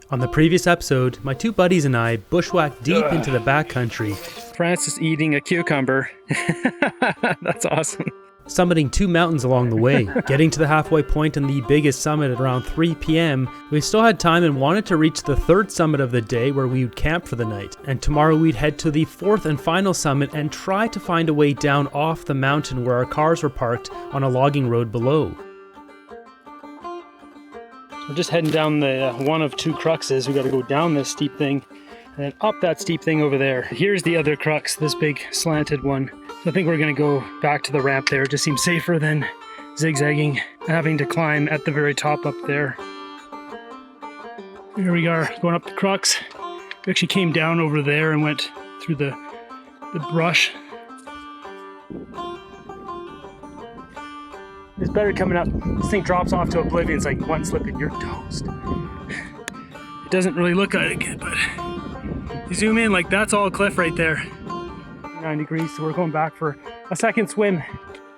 On the previous episode, my two buddies and I bushwhacked deep into the backcountry. Francis eating a cucumber. That's awesome. Summiting two mountains along the way. Getting to the halfway point and the biggest summit at around 3 p.m, we still had time and wanted to reach the third summit of the day where we would camp for the night. And tomorrow we'd head to the fourth and final summit and try to find a way down off the mountain where our cars were parked on a logging road below. We're just heading down the one of two cruxes. We got to go down this steep thing and then up that steep thing over there. Here's the other crux, this big slanted one. So I think we're going to go back to the ramp there. It just seems safer than zigzagging and having to climb at the very top up there. Here we are, going up the crux. We actually came down over there and went through the brush. It's better coming up. This thing drops off to oblivion. It's like one slip and you're toast. It doesn't really look like it, but you zoom in, like that's all cliff right there. 9 degrees, so we're going back for a second swim.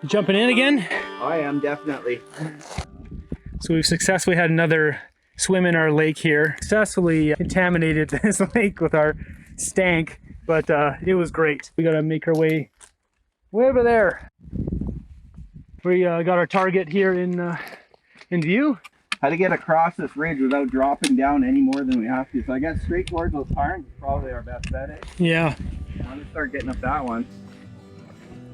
You jumping in again? I am, definitely. So we've successfully had another swim in our lake here. Successfully contaminated this lake with our stank, but it was great. We gotta make our way over there. We got our target here in view. How to get across this ridge without dropping down any more than we have to. So I guess straight towards those tarns is probably our best bet. Eh? Yeah. I'm gonna start getting up that one.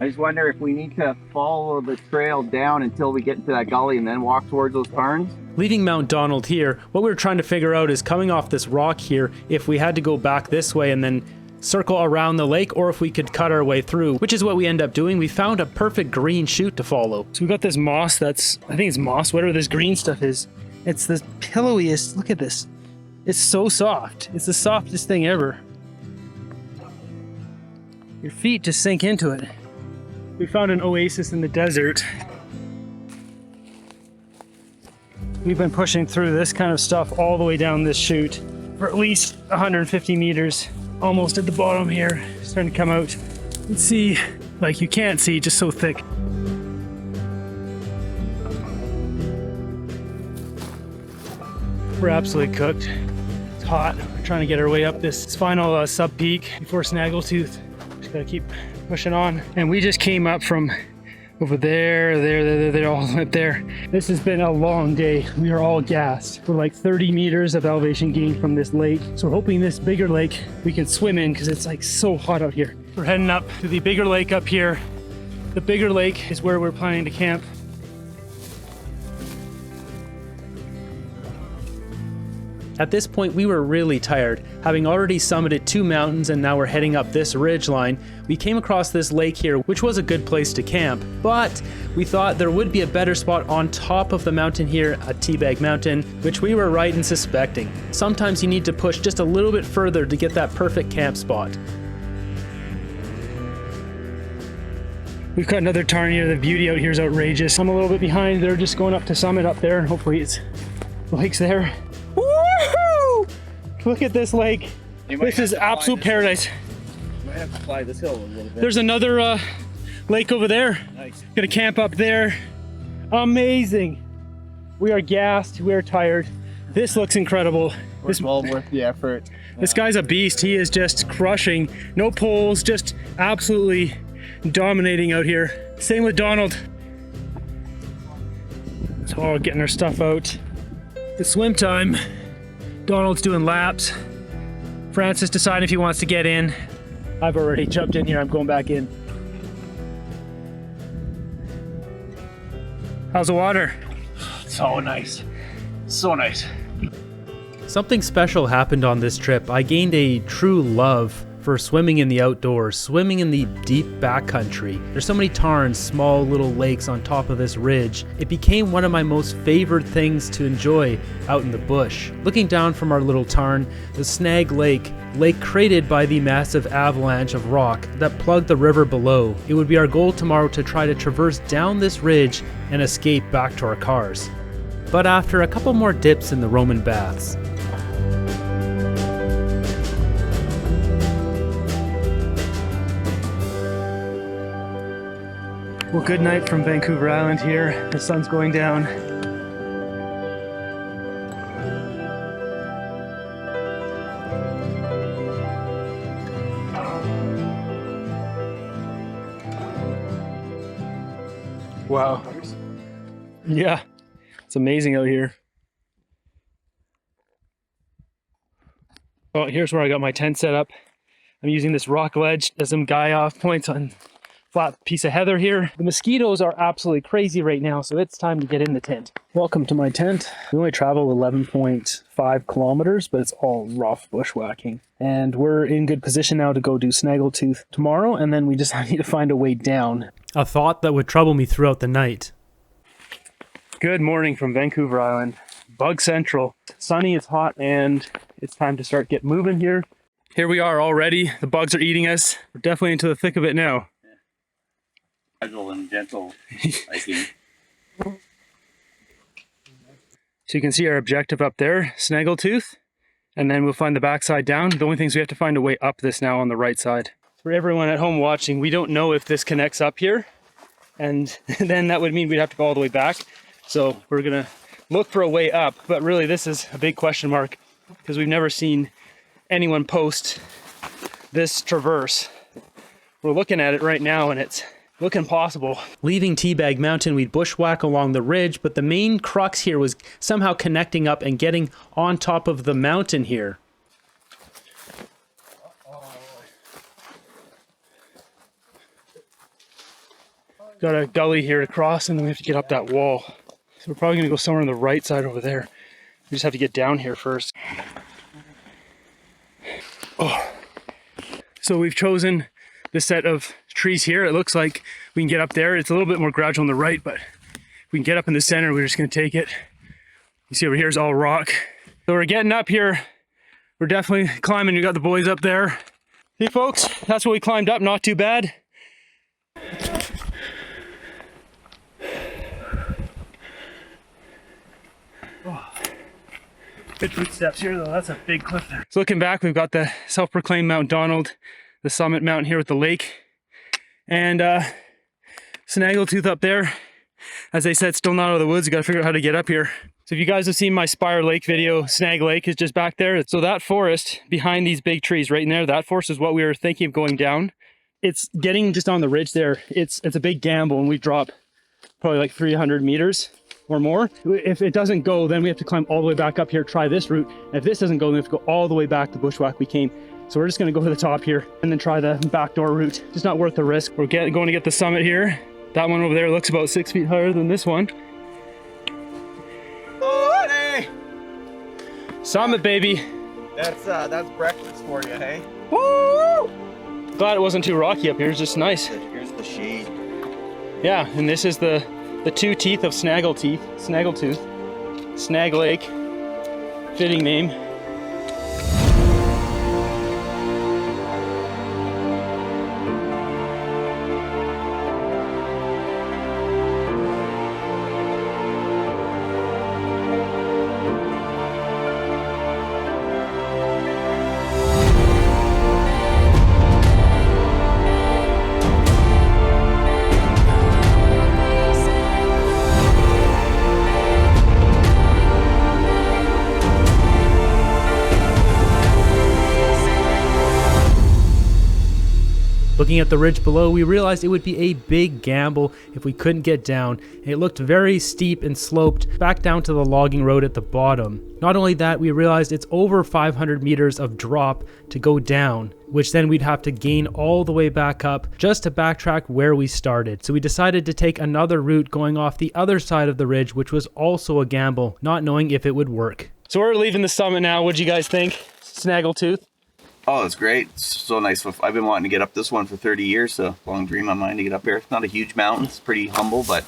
I just wonder if we need to follow the trail down until we get into that gully and then walk towards those tarns. Leaving Mount Donald here, what we were trying to figure out is coming off this rock here, if we had to go back this way and then circle around the lake, or if we could cut our way through, which is what we end up doing. We found a perfect green chute to follow. So we got this moss that's, I think it's moss, whatever this green stuff is. It's the pillowiest, look at this. It's so soft. It's the softest thing ever. Your feet just sink into it. We found an oasis in the desert. We've been pushing through this kind of stuff all the way down this chute for at least 150 meters. Almost at the bottom here, starting to come out. Let's see, like you can't see, just so thick. We're absolutely cooked. It's hot. We're trying to get our way up this final sub peak before Snaggletooth. Just gotta keep pushing on. And we just came up from over there, all up there. This has been a long day. We are all gassed. We're like 30 meters of elevation gain from this lake. So we're hoping this bigger lake we can swim in because it's like so hot out here. We're heading up to the bigger lake up here. The bigger lake is where we're planning to camp. At this point, we were really tired. Having already summited 2 mountains and now we're heading up this ridge line, we came across this lake here, which was a good place to camp, but we thought there would be a better spot on top of the mountain here at Teabag Mountain, which we were right in suspecting. Sometimes you need to push just a little bit further to get that perfect camp spot. We've got another tarn here. The beauty out here is outrageous. I'm a little bit behind. They're just going up to summit up there, and hopefully the lake's there. Woohoo! Look at this lake. This is absolute paradise. You might have to fly this hill a little bit. There's another lake over there. Nice. Gonna camp up there. Amazing. We are gassed. We are tired. This looks incredible. It's well worth the effort. This guy's a beast. He is just crushing. No poles, just absolutely dominating out here. Same with Donald. So all getting our stuff out. It's swim time. Donald's doing laps. Francis deciding if he wants to get in. I've already jumped in here. I'm going back in. How's the water? So nice. So nice. Something special happened on this trip. I gained a true love for swimming in the outdoors, swimming in the deep backcountry. There's so many tarns, small little lakes on top of this ridge. It became one of my most favorite things to enjoy out in the bush. Looking down from our little tarn, the Snag Lake created by the massive avalanche of rock that plugged the river below. It would be our goal tomorrow to try to traverse down this ridge and escape back to our cars. But after a couple more dips in the Roman baths, Well, good night from Vancouver Island here. The sun's going down. Wow. Yeah, it's amazing out here. Well, here's where I got my tent set up. I'm using this rock ledge as some guy off points on flat piece of heather here. The mosquitoes are absolutely crazy right now, so it's time to get in the tent. Welcome to my tent. We only travel 11.5 kilometers, but it's all rough bushwhacking. And we're in good position now to go do Snaggletooth tomorrow, and then we just need to find a way down. A thought that would trouble me throughout the night. Good morning from Vancouver Island. Bug Central. Sunny, it's hot, and it's time to start getting moving here. Here we are already. The bugs are eating us. We're definitely into the thick of it now. Casual and gentle hiking. So you can see our objective up there, Snaggletooth, and then we'll find the backside down. The only thing is we have to find a way up this now on the right side. For everyone at home watching, we don't know if this connects up here, and then that would mean we'd have to go all the way back. So we're gonna look for a way up, but really this is a big question mark because we've never seen anyone post this traverse. We're looking at it right now and it's looking possible. Leaving Teabag Mountain, we'd bushwhack along the ridge, but the main crux here was somehow connecting up and getting on top of the mountain here. Got a gully here to cross and then we have to get up that wall. So we're probably gonna go somewhere on the right side over there. We just have to get down here first. Oh. So we've chosen this set of trees here. It looks like we can get up there. It's a little bit more gradual on the right, but if we can get up in the center, we're just gonna take it. You see over here is all rock. So we're getting up here. We're definitely climbing. We got the boys up there. See folks, that's what we climbed up, not too bad. Good footsteps here though, that's a big cliff there. So looking back, we've got the self-proclaimed Mount Donald, the summit mountain here with the lake, and Snaggletooth up there. As I said, still not out of the woods, you gotta figure out how to get up here. So if you guys have seen my Spire Lake video, Snag Lake is just back there. So that forest behind these big trees right in there, that forest is what we were thinking of going down. It's getting just on the ridge there. It's a big gamble and we drop probably like 300 meters. Or more. If it doesn't go, then we have to climb all the way back up here, try this route. And if this doesn't go, then we have to go all the way back to bushwhack we came. So we're just gonna go to the top here and then try the backdoor route. It's not worth the risk. We're going to get the summit here. That one over there looks about 6 feet higher than this one. Oh, hey! Summit, baby. That's breakfast for you, hey? Woo! Glad it wasn't too rocky up here, it's just nice. Here's the shade. Yeah, and this is the two teeth of Snaggletooth, Snag Lake, fitting name. Looking at the ridge below, we realized it would be a big gamble if we couldn't get down. It looked very steep and sloped back down to the logging road at the bottom. Not only that, we realized it's over 500 meters of drop to go down, which then we'd have to gain all the way back up just to backtrack where we started. So we decided to take another route going off the other side of the ridge, which was also a gamble, not knowing if it would work. So we're leaving the summit now. What'd you guys think? Snaggletooth? Oh, it's great. It's so nice. I've been wanting to get up this one for 30 years, so long dream of mine to get up here. It's not a huge mountain. It's pretty humble, but...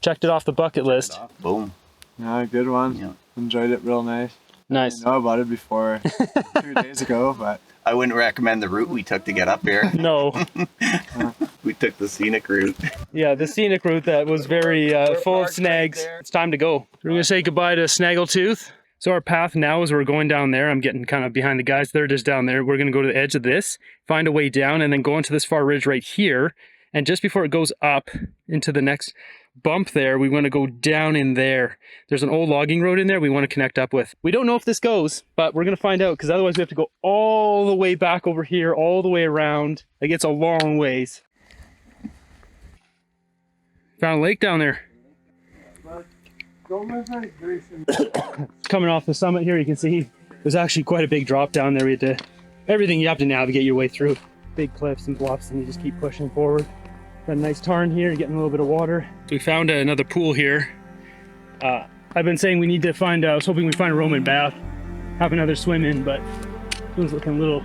checked it off the bucket list. Boom. Yeah, good one. Yeah. Enjoyed it real nice. Nice. I didn't know about it before 2 days ago, but... I wouldn't recommend the route we took to get up here. No. We took the scenic route. Yeah, the scenic route that was very full of snags. It's time to go. We're going to say goodbye to Snaggletooth. So our path now is we're going down there. I'm getting kind of behind the guys. They're just down there. We're going to go to the edge of this, find a way down, and then go into this far ridge right here. And just before it goes up into the next bump there, we want to go down in there. There's an old logging road in there we want to connect up with. We don't know if this goes, but we're going to find out because otherwise we have to go all the way back over here, all the way around. Like, it's a long ways. Found a lake down there. Coming off the summit here, you can see there's actually quite a big drop down there. We had to, everything you have to navigate your way through. Big cliffs and bluffs, and you just keep pushing forward. Got a nice tarn here, getting a little bit of water. So we found another pool here. I've been saying we need to find, I was hoping we'd find a Roman bath, have another swim in, but it was looking a little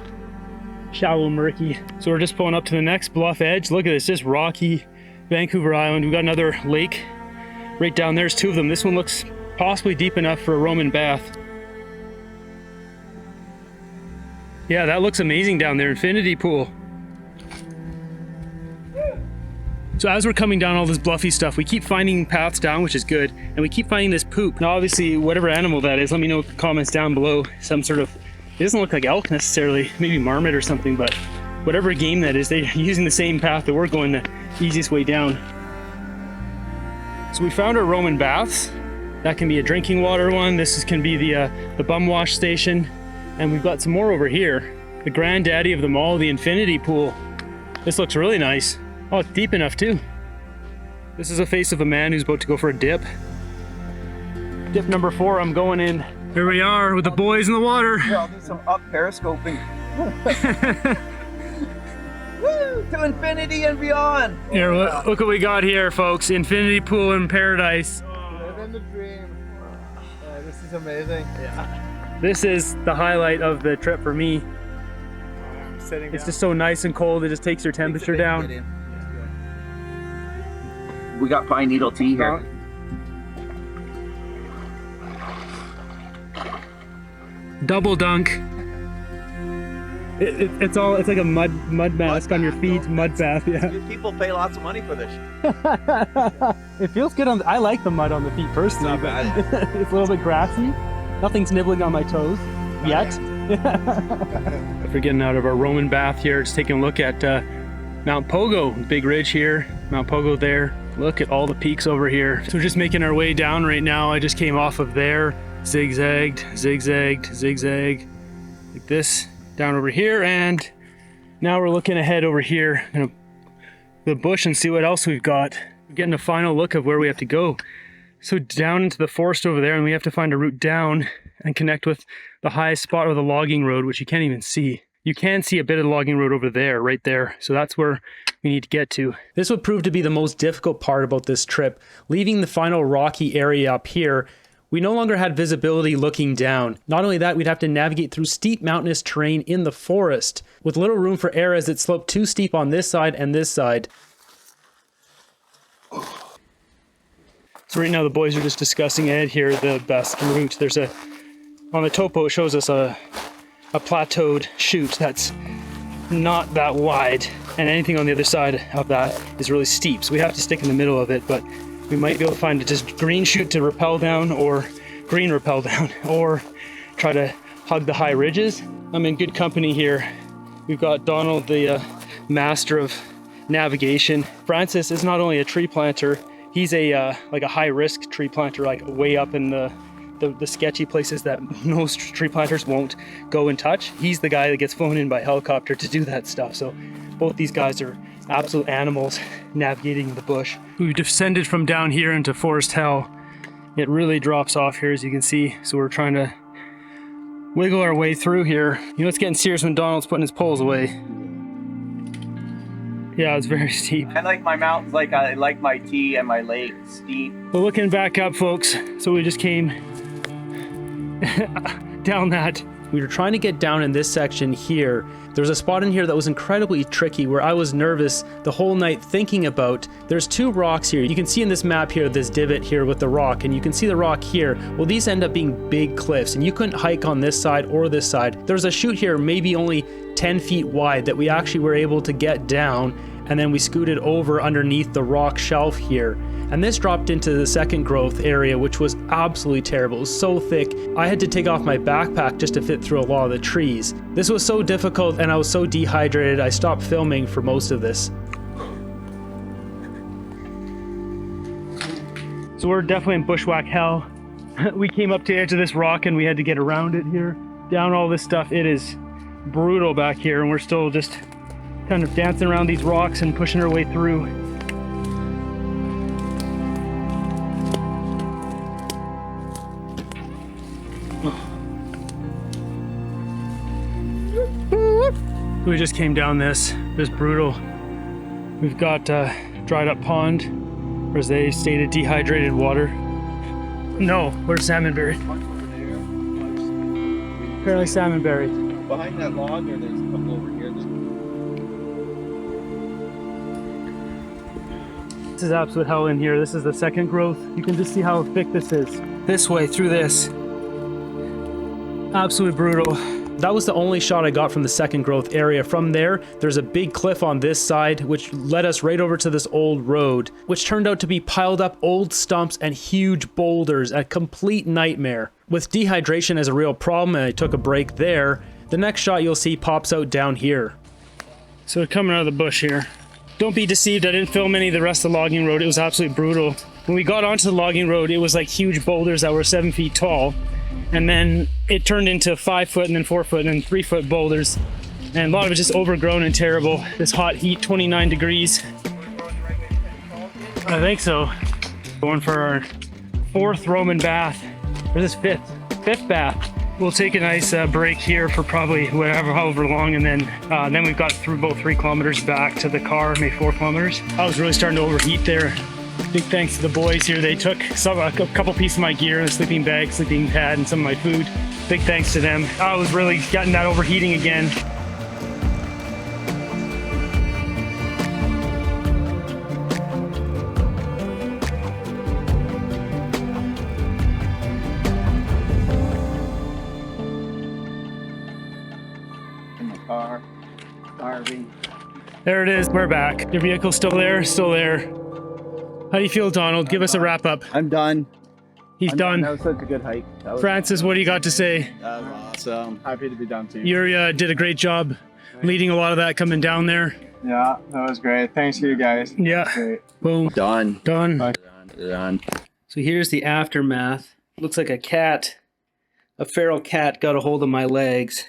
shallow, murky. So we're just pulling up to the next bluff edge. Look at this, just rocky Vancouver Island. We've got another lake right down there. There's two of them. This one looks possibly deep enough for a Roman bath. Yeah, that looks amazing down there, infinity pool. So as we're coming down all this bluffy stuff, we keep finding paths down, which is good, and we keep finding this poop. Now obviously, whatever animal that is, let me know in the comments down below. Some sort of, it doesn't look like elk necessarily, maybe marmot or something, but whatever game that is, they're using the same path that we're going, the easiest way down. So we found our Roman baths. That can be a drinking water one. This can be the bum wash station. And we've got some more over here. The granddaddy of them all, the infinity pool. This looks really nice. Oh, it's deep enough too. This is a face of a man who's about to go for a dip. Dip number 4, I'm going in. Here we are with the boys in the water. Yeah, I'll do some up periscoping. Woo! To infinity and beyond. Here, look what we got here, folks. Infinity pool in paradise. Living the dream. This is amazing. Yeah. This is the highlight of the trip for me. I'm sitting down. It's just so nice and cold. It just takes your temperature down. We got pine needle tea here. Double dunk. It's like a mud mask on your feet, mud bath. Yeah. People pay lots of money for this. It feels good on. I like the mud on the feet personally. It's not bad. It's a little bit grassy. Nothing's nibbling on my toes yet. We're getting out of our Roman bath here. Just taking a look at Mount Pogo, big ridge here. Mount Pogo there. Look at all the peaks over here. So we're just making our way down right now. I just came off of there, zigzagged, zigzagged, zigzag, like this, down over here, and now we're looking ahead over here in the bush and see what else we've got. We're getting a final look of where we have to go. So down into the forest over there, and we have to find a route down and connect with the highest spot of the logging road, which you can't even see. You can see a bit of the logging road over there, right there. So that's where we need to get to. This would prove to be the most difficult part about this trip. Leaving the final rocky area up here, we no longer had visibility looking down. Not only that, we'd have to navigate through steep mountainous terrain in the forest, with little room for error as it sloped too steep on this side and this side. So right now the boys are just discussing ahead here the best route. There's on the topo it shows us a plateaued chute that's not that wide, and anything on the other side of that is really steep. So we have to stick in the middle of it, but we might be able to find a just green chute to rappel down, or green rappel down, or try to hug the high ridges. I'm in good company here. We've got Donald, the master of navigation. Francis is not only a tree planter, he's a like a high risk tree planter, like way up in the sketchy places that most tree planters won't go and touch. He's the guy that gets flown in by helicopter to do that stuff. So both these guys are absolute animals navigating the bush. We've descended from down here into forest hell. It really drops off here, as you can see. So we're trying to wiggle our way through here. You know, it's getting serious when Donald's putting his poles away. Yeah, it's very steep. I like my mountains like I like my tea and my lake steep. But looking back up, folks, so we just came down that. We were trying to get down in this section here. There was a spot in here that was incredibly tricky where I was nervous the whole night thinking about. There's two rocks here. You can see in this map here, this divot here with the rock, and you can see the rock here. Well, these end up being big cliffs, and you couldn't hike on this side or this side. There's a chute here, maybe only 10 feet wide, that we actually were able to get down, and then we scooted over underneath the rock shelf here. And this dropped into the second growth area, which was absolutely terrible. It was so thick, I had to take off my backpack just to fit through a lot of the trees. This was so difficult, and I was so dehydrated, I stopped filming for most of this. So we're definitely in bushwhack hell. We came up to the edge of this rock and we had to get around it here. Down all this stuff, it is brutal back here, and we're still just kind of dancing around these rocks and pushing our way through. We just came down this brutal. We've got dried up pond, or as they stated, dehydrated water. No, where's salmon buried? Apparently salmon buried. Behind that log, or there's a couple over here. This is absolute hell in here. This is the second growth. You can just see how thick this is. This way, through this. Absolutely brutal. That was the only shot I got from the second growth area. From there, there's a big cliff on this side, which led us right over to this old road, which turned out to be piled up old stumps and huge boulders, a complete nightmare. With dehydration as a real problem, and I took a break there, the next shot you'll see pops out down here. So we're coming out of the bush here. Don't be deceived, I didn't film any of the rest of the logging road. It was absolutely brutal. When we got onto the logging road, it was like huge boulders that were 7 feet tall. And then it turned into 5 foot and then 4 foot and then 3 foot boulders. And a lot of it just overgrown and terrible. This hot heat, 29 degrees. I think so. Going for our 4th Roman bath. Or this 5th bath. We'll take a nice break here for probably however long, and then we've got through about 3 kilometers back to the car, maybe 4 kilometers. I was really starting to overheat there. Big thanks to the boys here. They took a couple pieces of my gear, the sleeping bag, sleeping pad, and some of my food. Big thanks to them. I was really getting that overheating again. Starving. There it is, we're back. Your vehicle's still there? Still there. How do you feel, Donald? Give us a wrap up. I'm done. He's done. That was such a good hike. Francis, what do you got to say? That was awesome. Happy to be done too. You did a great job leading a lot of that coming down there. Yeah, that was great. Thanks to you guys. Yeah. Great. Boom. Done. Done. Done. So here's the aftermath. Looks like a feral cat got a hold of my legs.